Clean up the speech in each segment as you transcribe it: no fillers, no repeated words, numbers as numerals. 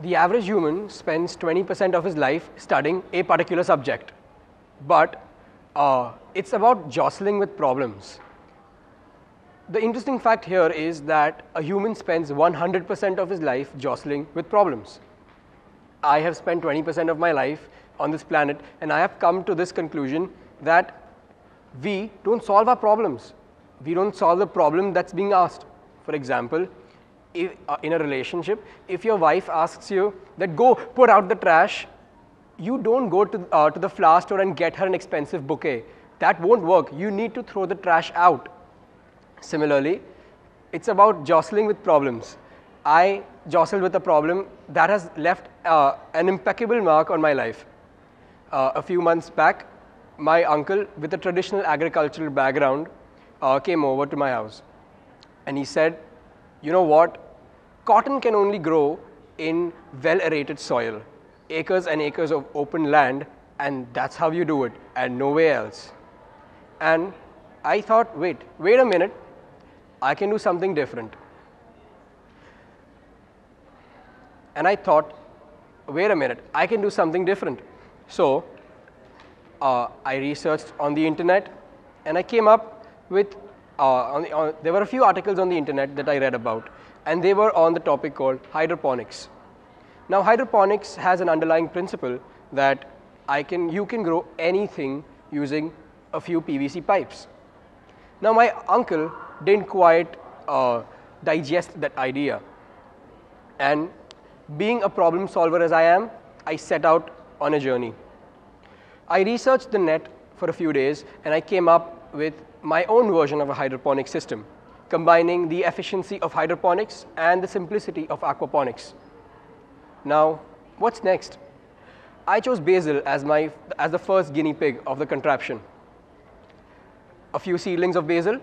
The average human spends 20% of his life studying a particular subject, but it's about jostling with problems. The interesting fact here is that a human spends 100% of his life jostling with problems. I have spent 20% of my life on this planet, and I have come to this conclusion that we don't solve our problems. We don't solve the problem that's being asked. For example, if, in a relationship, if your wife asks you that go put out the trash, you don't go to the flower store and get her an expensive bouquet. That won't work. You need to throw the trash out. Similarly, it's about jostling with problems. I jostled with a problem that has left an impeccable mark on my life. A few months back, my uncle with a traditional agricultural background came over to my house. And he said, you know what? Cotton can only grow in well-aerated soil, acres and acres of open land, and that's how you do it, and nowhere else. And I thought, wait a minute, I can do something different. And I thought, wait a minute, I can do something different. So I researched on the internet, and I came up with, there were a few articles on the internet that I read about, and they were on the topic called hydroponics. Now, hydroponics has an underlying principle that you can grow anything using a few PVC pipes. Now, my uncle didn't quite digest that idea, and being a problem solver as I am, I set out on a journey. I researched the net for a few days, and I came up with my own version of a hydroponic system, combining the efficiency of hydroponics and the simplicity of aquaponics. Now, what's next? I chose basil as the first guinea pig of the contraption. A few seedlings of basil,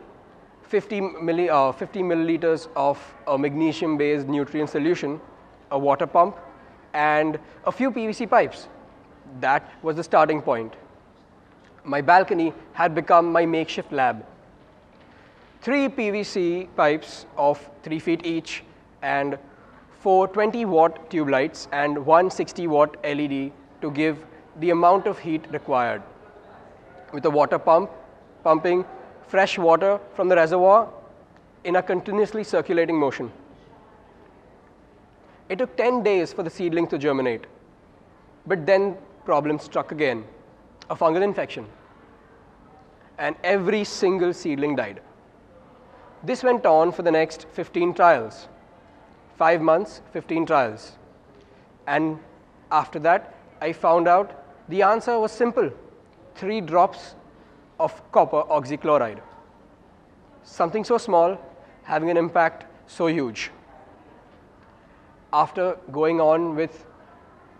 50 milliliters of a magnesium-based nutrient solution, a water pump, and a few PVC pipes. That was the starting point. My balcony had become my makeshift lab. 3 PVC pipes of 3 feet each, and 4 20-watt tube lights and 1 60-watt LED to give the amount of heat required. With a water pump pumping fresh water from the reservoir in a continuously circulating motion. It took 10 days for the seedling to germinate, but then problems struck again, a fungal infection, and every single seedling died. This went on for the next 15 trials, 5 months, 15 trials. And after that, I found out the answer was simple, 3 drops of copper oxychloride. Something so small having an impact so huge. After going on with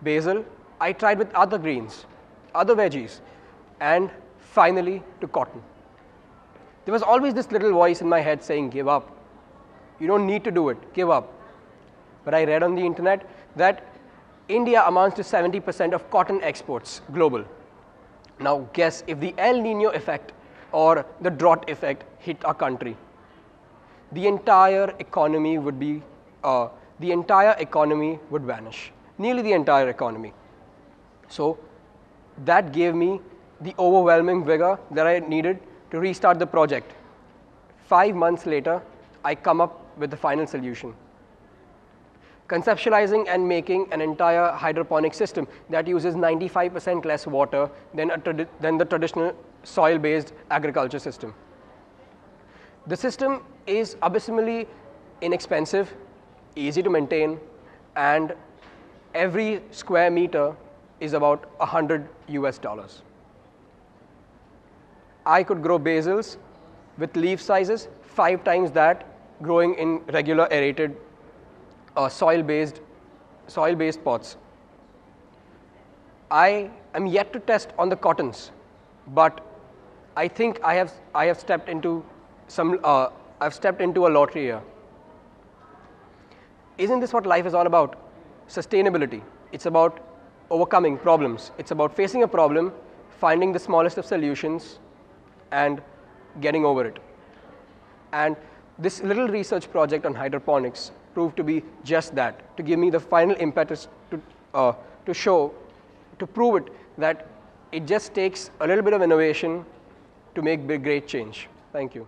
basil, I tried with other greens, other veggies, and finally to cotton. There was always this little voice in my head saying, give up. You don't need to do it, give up. But I read on the internet that India amounts to 70% of cotton exports global. Now guess if the El Nino effect or the drought effect hit our country, the entire economy would vanish, nearly the entire economy. So that gave me the overwhelming vigor that I needed to restart the project. 5 months later, I come up with the final solution. Conceptualizing and making an entire hydroponic system that uses 95% less water than the traditional soil-based agriculture system. The system is abysmally inexpensive, easy to maintain, and every square meter is about $100 US. I could grow basils with leaf sizes 5 times that growing in regular aerated soil-based pots. I am yet to test on the cottons, but I think I have stepped into a lottery here. Isn't this what life is all about? Sustainability. It's about overcoming problems. It's about facing a problem, finding the smallest of solutions, and getting over it. And this little research project on hydroponics proved to be just that, to give me the final impetus to prove it that it just takes a little bit of innovation to make big, great change. Thank you.